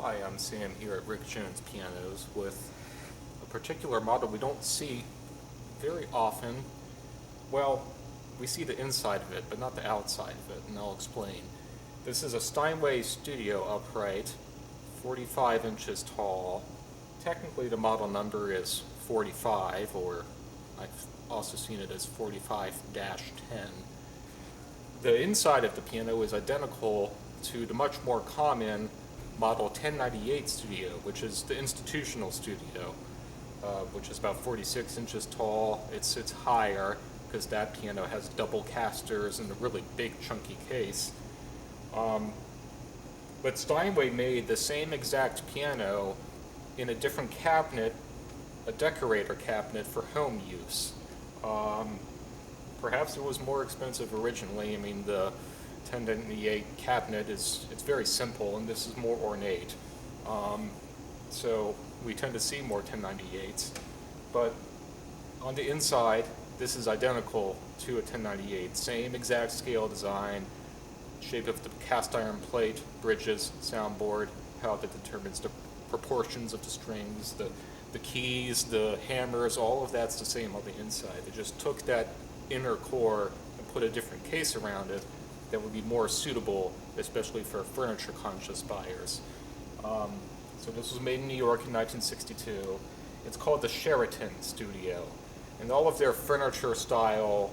Hi, I'm Sam here at Rick Jones Pianos with a particular model we don't see very often. Well, we see the inside of it, but not the outside of it, and I'll explain. This is a Steinway Studio upright, 45 inches tall. Technically the model number is 45, or I've also seen it as 45-10. The inside of the piano is identical to the much more common Model 1098 Studio, which is the institutional studio, which is about 46 inches tall. It's higher because that piano has double casters and a really big chunky case. But Steinway made the same exact piano in a different cabinet, a decorator cabinet for home use. Perhaps it was more expensive originally. I mean, the 1098 cabinet it's very simple, and this is more ornate. So we tend to see more 1098s, but on the inside, this is identical to a 1098. Same exact scale design, shape of the cast iron plate, bridges, soundboard, how that determines the proportions of the strings, the keys, the hammers, all of that's the same on the inside. They just took that inner core and put a different case around it that would be more suitable, especially for furniture-conscious buyers. So this was made in New York in 1962. It's called the Sheraton Studio, and all of their furniture-style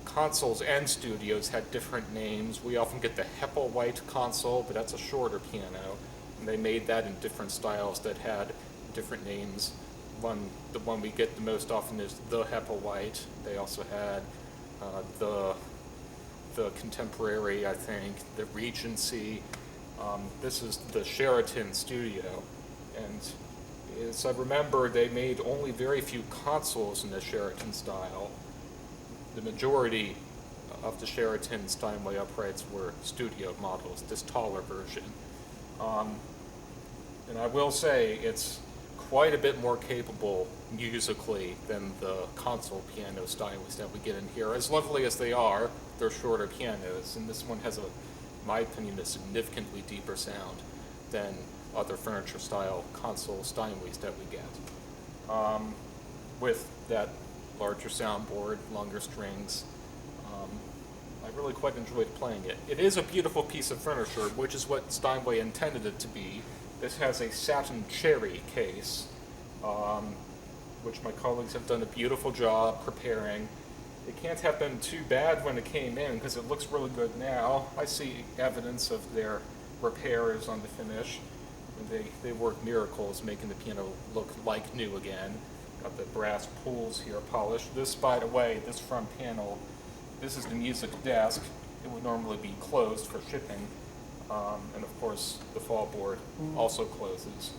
consoles and studios had different names. We often get the Hepplewhite console, but that's a shorter piano, and they made that in different styles that had different names. The one we get the most often is the Hepplewhite. They also had the Contemporary, I think, the Regency. This is the Sheraton Studio, and as I remember, they made only very few consoles in the Sheraton style. The majority of the Sheraton Steinway uprights were studio models, this taller version. And I will say it's quite a bit more capable musically than the console piano Steinways that we get in here. As lovely as they are, they're shorter pianos, and this one has, in my opinion, a significantly deeper sound than other furniture-style console Steinways that we get. With that larger soundboard, longer strings, I really quite enjoyed playing it. It is a beautiful piece of furniture, which is what Steinway intended it to be. This has a satin cherry case, which my colleagues have done a beautiful job preparing. It can't have been too bad when it came in because it looks really good now. I see evidence of their repairs on the finish. They work miracles making the piano look like new again. Got the brass pulls here polished. This, by the way, this front panel, this is the music desk. It would normally be closed for shipping. And of course, the fall board also closes,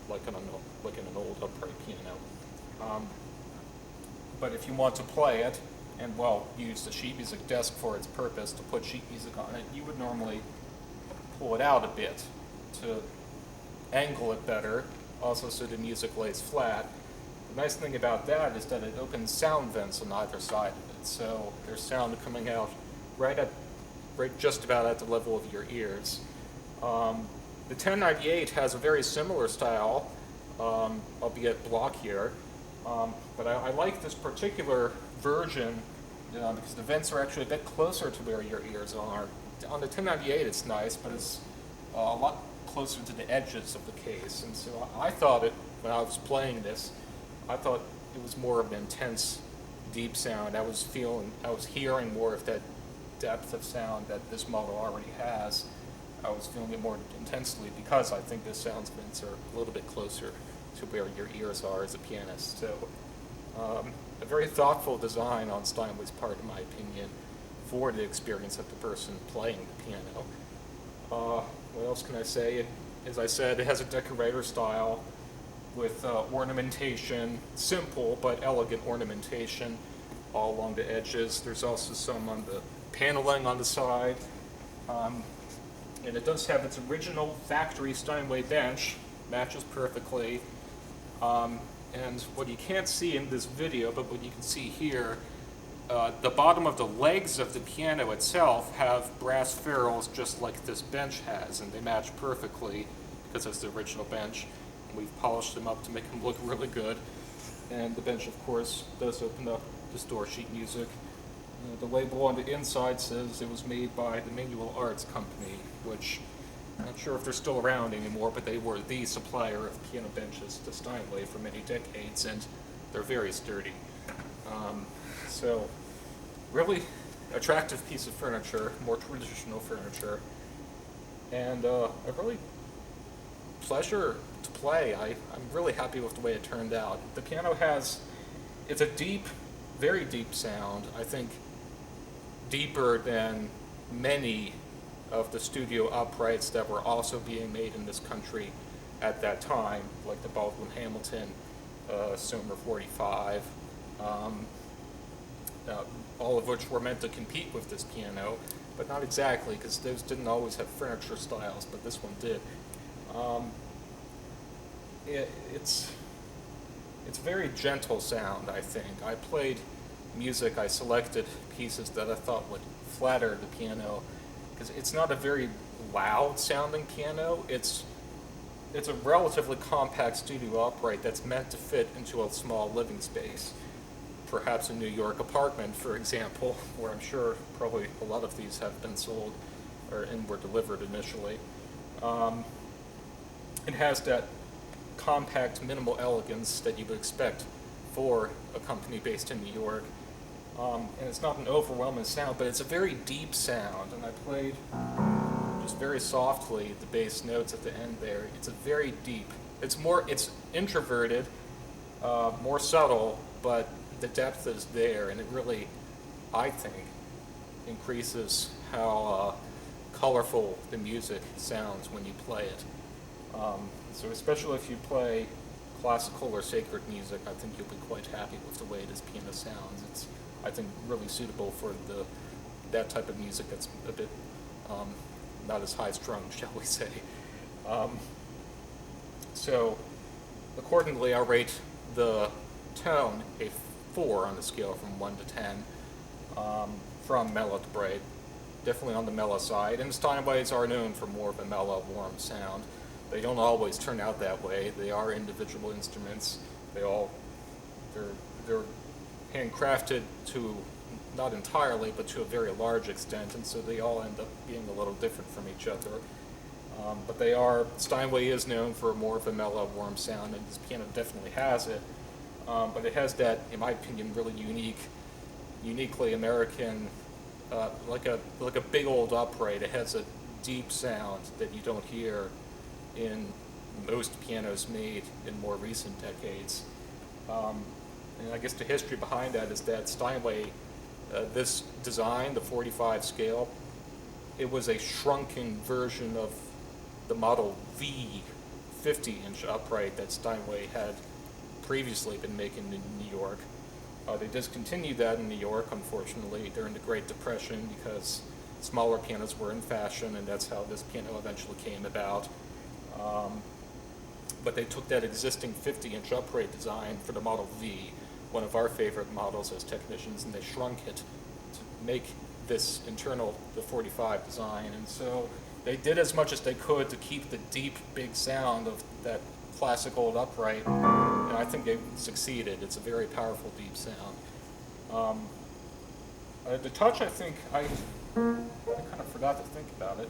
like in an old upright piano. But if you want to play it, and well, use the sheet music desk for its purpose to put sheet music on it, you would normally pull it out a bit to angle it better, also so the music lays flat. The nice thing about that is that it opens sound vents on either side of it, so there's sound coming out right just about at the level of your ears. The 1098 has a very similar style, albeit blockier, but I like this particular version because the vents are actually a bit closer to where your ears are. On the 1098 it's nice, but it's a lot closer to the edges of the case, and so I thought when I was playing this, I thought it was more of an intense, deep sound. I was hearing more of that depth of sound that this model already has. I was feeling it more intensely because I think the sound vents are a little bit closer to where your ears are as a pianist. So a very thoughtful design on Steinway's part, in my opinion, for the experience of the person playing the piano. What else can I say? As I said, it has a decorator style with ornamentation, simple but elegant ornamentation all along the edges. There's also some on the paneling on the side. And it does have its original factory Steinway bench, matches perfectly. And what you can't see in this video, but what you can see here, the bottom of the legs of the piano itself have brass ferrules just like this bench has, and they match perfectly because it's the original bench. We've polished them up to make them look really good. And the bench, of course, does open up to store sheet music. The label on the inside says it was made by the Manual Arts Company, which I'm not sure if they're still around anymore, but they were the supplier of piano benches to Steinway for many decades, and they're very sturdy. So, really attractive piece of furniture, more traditional furniture, and a really pleasure to play. I'm really happy with the way it turned out. The piano it's a deep, very deep sound, I think deeper than many of the studio uprights that were also being made in this country at that time, like the Baldwin Hamilton Sommer 45, all of which were meant to compete with this piano, but not exactly, because those didn't always have furniture styles, but this one did. It's a very gentle sound, I think. I played music, I selected pieces that I thought would flatter the piano, because it's not a very loud sounding piano. It's a relatively compact studio upright that's meant to fit into a small living space. Perhaps a New York apartment, for example, where I'm sure probably a lot of these have been sold and were delivered initially. It has that compact, minimal elegance that you would expect for a company based in New York. And it's not an overwhelming sound, but it's a very deep sound. And I played just very softly the bass notes at the end there. It's a very deep. It's introverted, more subtle, but the depth is there, and it really, I think, increases how colorful the music sounds when you play it. So especially if you play classical or sacred music, I think you'll be quite happy with the way this piano sounds. It's, I think, really suitable for that type of music that's a bit not as high-strung, shall we say. So accordingly, I'll rate the tone a 4 on the scale from 1 to 10, from mellow to bright. Definitely on the mellow side. And Steinways are known for more of a mellow, warm sound. They don't always turn out that way. They are individual instruments. They're handcrafted to, not entirely, but to a very large extent, and so they all end up being a little different from each other. But Steinway is known for more of a mellow, warm sound, and this piano definitely has it. But it has that, in my opinion, really uniquely American, like a big old upright. It has a deep sound that you don't hear in most pianos made in more recent decades. And I guess the history behind that is that Steinway, this design, the 45 scale, it was a shrunken version of the Model V 50-inch upright that Steinway had previously been making in New York. They discontinued that in New York, unfortunately, during the Great Depression, because smaller pianos were in fashion, and that's how this piano eventually came about. But they took that existing 50-inch upright design for the Model V, one of our favorite models as technicians, and they shrunk it to make this the 45 design. And so they did as much as they could to keep the deep, big sound of that classic old upright, and I think they succeeded. It's a very powerful, deep sound. The touch, I think, I kind of forgot to think about it.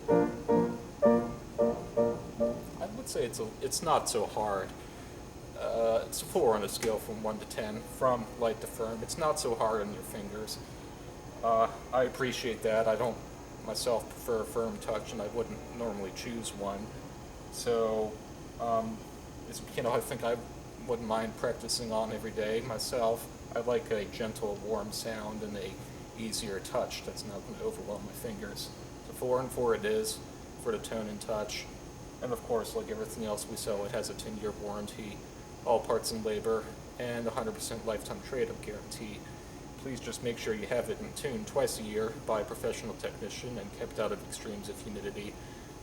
I would say it's not so hard. It's a 4 on a scale from 1 to 10, from light to firm. It's not so hard on your fingers. I appreciate that. I don't myself prefer a firm touch, and I wouldn't normally choose one. So, I think I wouldn't mind practicing on every day myself. I like a gentle, warm sound and a easier touch that's not going to overwhelm my fingers. So 4 and 4 it is for the tone and touch. And of course, like everything else we sell, it has a 10-year warranty, all parts and labor, and 100% lifetime trade-up guarantee. Please just make sure you have it in tune twice a year by a professional technician and kept out of extremes of humidity.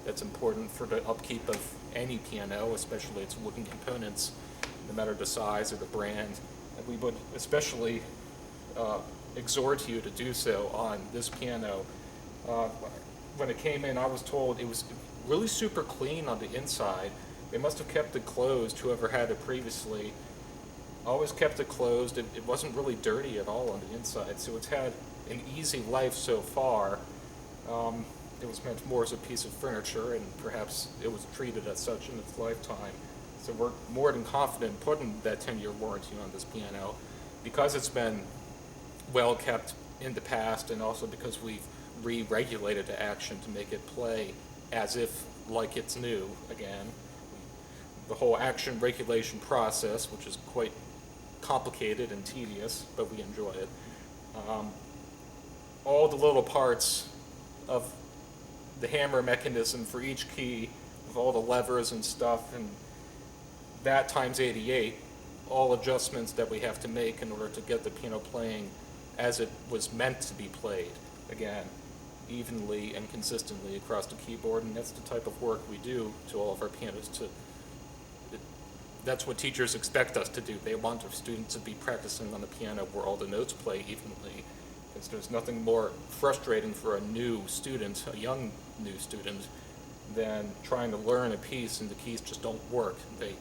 That's important for the upkeep of any piano, especially its wooden components, no matter the size or the brand. And we would especially exhort you to do so on this piano. When it came in, I was told it was really super clean on the inside. They must have kept it closed, whoever had it previously. Always kept it closed. It wasn't really dirty at all on the inside, so it's had an easy life so far. It was meant more as a piece of furniture, and perhaps it was treated as such in its lifetime. So we're more than confident putting that 10-year warranty on this piano because it's been well kept in the past, and also because we've re-regulated the action to make it play as if like it's new again. The whole action regulation process, which is quite complicated and tedious, but we enjoy it. All the little parts of the hammer mechanism for each key, with all the levers and stuff, and that times 88, all adjustments that we have to make in order to get the piano playing as it was meant to be played, again, evenly and consistently across the keyboard, and that's the type of work we do to all of our pianists. That's what teachers expect us to do. They want their students to be practicing on the piano where all the notes play evenly, because there's nothing more frustrating for a new student, a young new student, than trying to learn a piece and the keys just don't work. They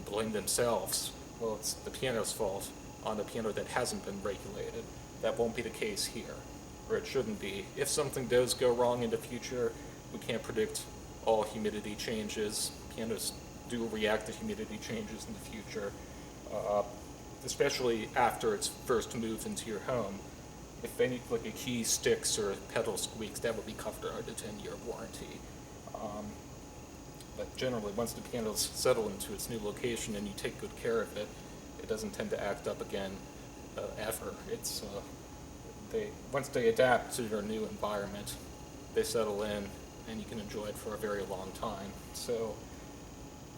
blame themselves. Well, it's the piano's fault on a piano that hasn't been regulated. That won't be the case here, or it shouldn't be. If something does go wrong in the future, we can't predict all humidity changes. Pianos do react to humidity changes in the future, especially after it's first moved into your home. If any, like a key sticks or a pedal squeaks, that would be covered under the 10-year warranty. But generally, once the piano's settled into its new location and you take good care of it, it doesn't tend to act up again ever. It's once they adapt to their new environment, they settle in, and you can enjoy it for a very long time. So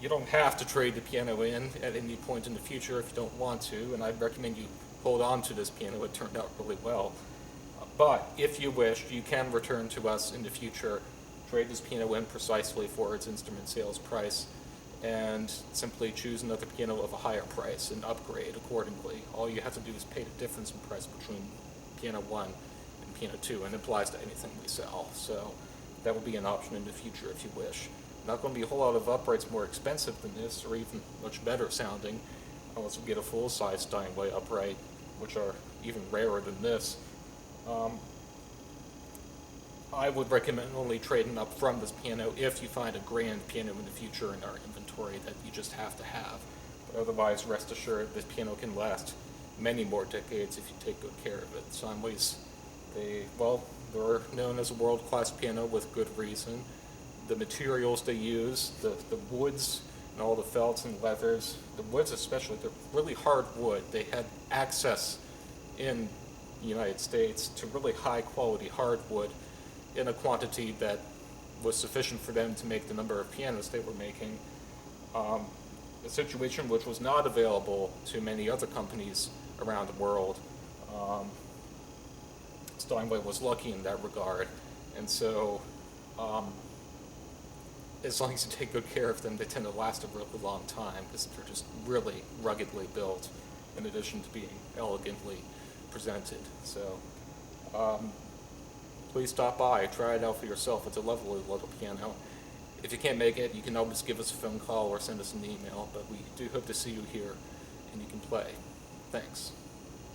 you don't have to trade the piano in at any point in the future if you don't want to, and I'd recommend you hold on to this piano. It turned out really well. But if you wish, you can return to us in the future, trade this piano in precisely for its instrument sales price, and simply choose another piano of a higher price and upgrade accordingly. All you have to do is pay the difference in price between Piano 1 and Piano 2, and it applies to anything we sell. So that will be an option in the future if you wish. Not going to be a whole lot of uprights more expensive than this, or even much better sounding, unless we get a full-size Steinway upright, which are even rarer than this. I would recommend only trading up from this piano if you find a grand piano in the future in our inventory that you just have to have. But otherwise, rest assured, this piano can last many more decades if you take good care of it. Steinways, they're known as a world-class piano with good reason. The materials they use, the woods and all the felts and leathers, the woods especially, they're really hard wood. They had access in the United States to really high-quality hardwood in a quantity that was sufficient for them to make the number of pianos they were making, a situation which was not available to many other companies around the world. Steinway was lucky in that regard, and so as long as you take good care of them, they tend to last a really long time because they're just really ruggedly built, in addition to being elegantly presented. So please stop by, try it out for yourself. It's a lovely little piano. If you can't make it, you can always give us a phone call or send us an email, but we do hope to see you here and you can play. Thanks.